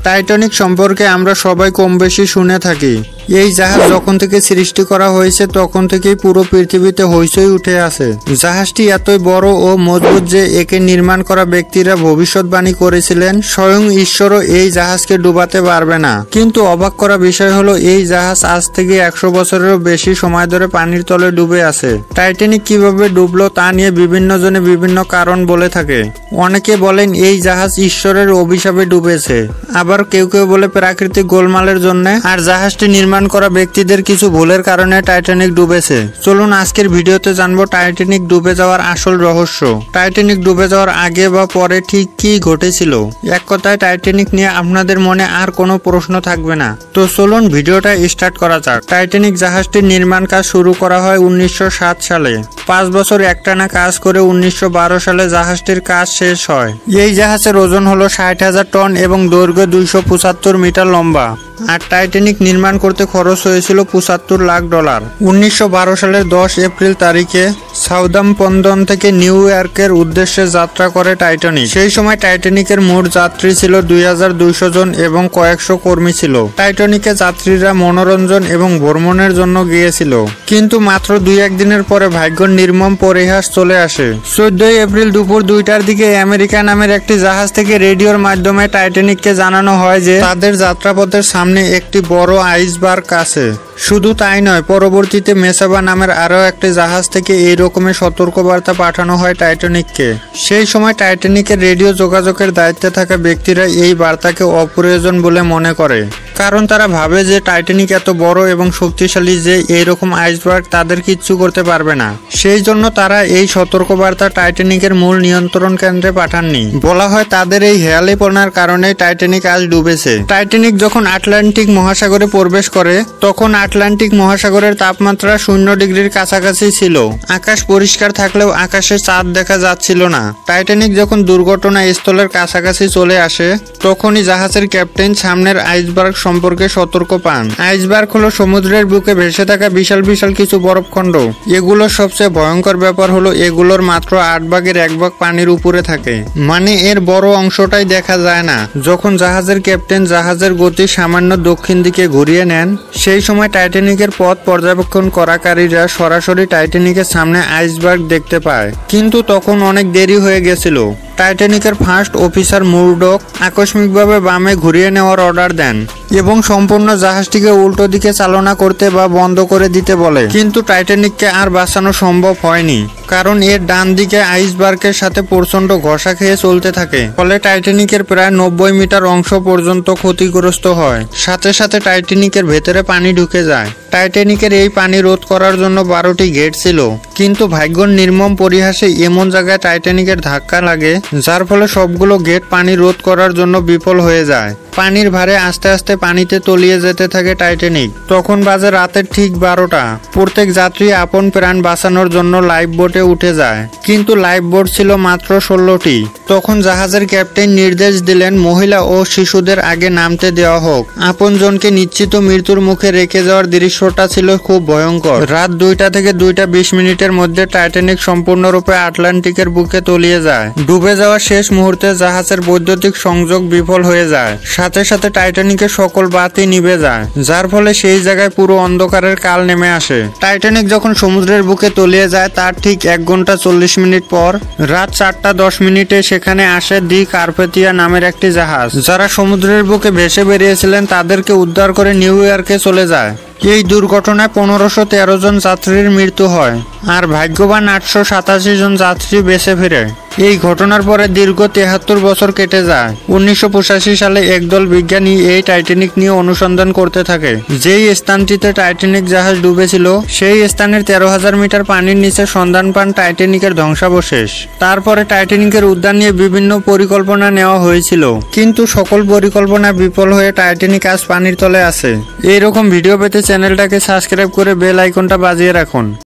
Titanic সম্পর্কে আমরা সবাই কম বেশি শুনে থাকি। এই জাহাজ যখন থেকে সৃষ্টি করা হয়েছে তখন থেকেই পুরো পৃথিবীতে হইচই উঠে আসে। জাহাজটি এতই বড় ও মজবুত যে একে নির্মাণ করা ব্যক্তিরা ভবিষ্যৎবাণী করেছিলেন স্বয়ং ঈশ্বরও এই জাহাজকে ডুবাতে পারবে না। কিন্তু অবাক করা বিষয় হলো এই জাহাজ আজ থেকে 100 বছরেরও বেশি সময় ধরে পানির তলে ডুবে আছে। টাইটানিক কিভাবে ডুবলো তা নিয়ে বিভিন্ন জনে বিভিন্ন কারণ বলে থাকে। অনেকে বলেন এই জাহাজ ঈশ্বরের অভিশাপে ডুবেছে, আবার কেউ কেউ বলে প্রাকৃতিক গোলমালের জন্য, আর জাহাজটি নির্মাণ করা ব্যক্তিদের কিছু ভুলের কারণে টাইটানিক ডুবেছে। চলুন আজকের ভিডিওতে জানবো টাইটানিক ডুবে যাওয়ার আসল রহস্য। টাইটানিক ডুবে যাওয়ার আগে বা পরে ঠিক কি ঘটেছিল। এক কথায় টাইটানিক নিয়ে আপনাদের মনে আর কোনো প্রশ্ন থাকবে না। তো চলুন ভিডিওটা স্টার্ট করা যাক। টাইটানিক জাহাজটির নির্মাণ কাজ শুরু করা হয় 1907 সালে। 5 বছর একটানা কাজ করে 1912 সালে জাহাজটির কাজ শেষ হয়। এই জাহাজের ওজন হলো 60,000 টন এবং দৈর্ঘ্য 275 মিটার লম্বা। আর টাইটানিক নির্মাণ করতে খরচ হয়েছিল $75 লাখ। 1912 সালের 10 এপ্রিল তারিখে সাউদাম্পটন থেকে নিউ ইয়র্কের উদ্দেশ্যে যাত্রা করে টাইটানিক। সেই সময় টাইটানিকের মোট যাত্রী ছিল 2200 জন এবং কয়েকশো কর্মী ছিল। টাইটানিকে যাত্রীরা মনোরঞ্জন এবং ভ্রমণের জন্য গিয়েছিল, কিন্তু মাত্র 2-1 দিনের পরে ভাগ্যের নির্মম পরিহাস চলে আসে। 14 এপ্রিল দুপুর 2টার দিকে আমেরিকা নামের একটি জাহাজ থেকে রেডিওর মাধ্যমে টাইটানিককে জানানো হয় যে তাদের যাত্রাপথের সামনে একটি বড় আইসবার্গ আছে। শুধু তাই নয়, পরবর্তীতে মেসাবা নামের আরও একটি জাহাজ থেকে এই রকমের সতর্কবার্তা পাঠানো হয় টাইটানিককে। সেই সময় টাইটানিকের রেডিও যোগাযোগের দায়িত্বে থাকা ব্যক্তিরা এই বার্তাকে অপ্রয়োজন বলে মনে করে, কারণ তারা ভাবে যে টাইটানিক এত বড় এবং শক্তিশালী যে এইরকম আইসবার্গ তাদের কিচ্ছু করতে পারবে না। সেই জন্য তারা এই সতর্কবার্তা টাইটানিকের মূল নিয়ন্ত্রণ কেন্দ্রে পাঠাননি। বলা হয় তাদের এই হেয়ালিপনার কারণে টাইটানিক আজ ডুবেছে। টাইটানিক যখন আটলান্টিক মহাসাগরে প্রবেশ করে তখন আটলান্টিক মহাসাগরের তাপমাত্রা 0 ডিগ্রির কাছাকাছি ছিল। আকাশ পরিষ্কার থাকলেও আকাশে চাঁদ দেখা যাচ্ছিল না। টাইটানিক যখন দুর্ঘটনা স্থলের কাছাকাছি চলে আসে তখনই জাহাজের ক্যাপ্টেন সামনের আইসবার্গ সম্পর্কে সতর্ক পান। আইসবার্গ হলো সমুদ্রের বুকে ভেসে থাকা বিশাল বিশাল কিছু বরফখণ্ড। এগুলোর সবচেয়ে ভয়ঙ্কর ব্যাপার হলো এগুলোর মাত্র 8 ভাগের 1 ভাগ পানির উপরে থাকে, মানে এর বড় অংশটাই দেখা যায় না। যখন জাহাজের ক্যাপ্টেন জাহাজের গতি সামান্য দক্ষিণ দিকে ঘুরিয়ে নেন সেই সময় টাইটানিকের পথ পর্যবেক্ষণ করাকারীরা সরাসরি টাইটানিকের সামনে আইসবার্গ দেখতে পায়, কিন্তু তখন অনেক দেরি হয়ে গেছিল। টাইটানিকের ফার্স্ট অফিসার মুরডক আকস্মিকভাবে বামে ঘুরিয়ে নেওয়ার অর্ডার দেন এবং সম্পূর্ণ জাহাজটিকে উল্টো দিকে চালনা করতে বা বন্ধ করে দিতে বলে, কিন্তু টাইটানিককে আর বাঁচানো সম্ভব হয়নি, কারণ এর ডান দিকে আইসবার্গের সাথে প্রচন্ড ঘষা খেয়ে চলতে থাকে। ফলে টাইটানিকের প্রায় 90 মিটার অংশ পর্যন্ত ক্ষতিগ্রস্ত হয়। সাথে সাথে টাইটানিকের ভেতরে পানি ঢুকে যায়। টাইটানিকের এই পানি রোধ করার জন্য 12টি গেট ছিল, কিন্তু ভাগ্যের নির্মম পরিহাসে এমন জায়গায় টাইটানিকের ধাক্কা লাগে যার ফলে সবগুলো গেট পানি রোধ করার জন্য বিফল হয়ে যায়। পানির ভারে আস্তে আস্তে পানিতে তলিয়ে যেতে থাকে টাইটানিক। তখন বাজে রাতের ঠিক 12টা। প্রত্যেক যাত্রী আপন প্রাণ বাঁচানোর জন্য লাইফ বোটে উঠে যায়, কিন্তু লাইফ বোট ছিল মাত্র 16টি। তখন জাহাজের ক্যাপ্টেন নির্দেশ দিলেন মহিলা ও শিশুদের আগে নামতে দেওয়া হোক। আপনজনকে নিশ্চিত মৃত্যুর মুখে রেখে যাওয়ার দৃশ্যটা ছিল খুব ভয়ঙ্কর। রাত 2টা থেকে 2:20 মিনিটের মধ্যে টাইটানিক সম্পূর্ণরূপে আটলান্টিকের বুকে তলিয়ে যায়। ডুবে যাওয়ার শেষ মুহূর্তে জাহাজের বৈদ্যুতিক সংযোগ বিফল হয়ে যায়। সাথে সাথে টাইটানিকের সকল বাতি নিভে যায়, যার ফলে সেই জায়গায় পুরো অন্ধকারের কাল নেমে আসে। টাইটানিক যখন সমুদ্রের বুকে তলিয়ে যায় তার ঠিক 1 ঘন্টা 40 মিনিট পর রাত 4টা 10 মিনিটে সেখানে আসে দি কার্পেথিয়া নামের একটি জাহাজ। যারা সমুদ্রের বুকে ভেসে বেরিয়েছিলেন তাদেরকে উদ্ধার করে নিউ ইয়র্কে চলে যায়। এই দুর্ঘটনায় 1513 জন যাত্রীর মৃত্যু হয় আর ভাগ্যবান 887 জন যাত্রী বেঁচে ফিরে। এই ঘটনার পরে দীর্ঘ 73 বছর কেটে যায়। 1985 সালে একদল বিজ্ঞানী এই টাইটানিক নিয়ে অনুসন্ধান করতে থাকে। যেই স্থানটিতে টাইটানিক জাহাজ ডুবেছিল সেই স্থানের 13,000 মিটার পানির নিচে সন্ধান পান টাইটানিকের ধ্বংসাবশেষ। তারপরে টাইটানিকের উদ্ধার নিয়ে বিভিন্ন পরিকল্পনা নেওয়া হয়েছিল, কিন্তু সকল পরিকল্পনা বিফল হয়ে টাইটানিক আজ পানির তলে আছে। এইরকম ভিডিও পেতে চ্যানেলটাকে সাবস্ক্রাইব করে বেল আইকনটা বাজিয়ে রাখুন।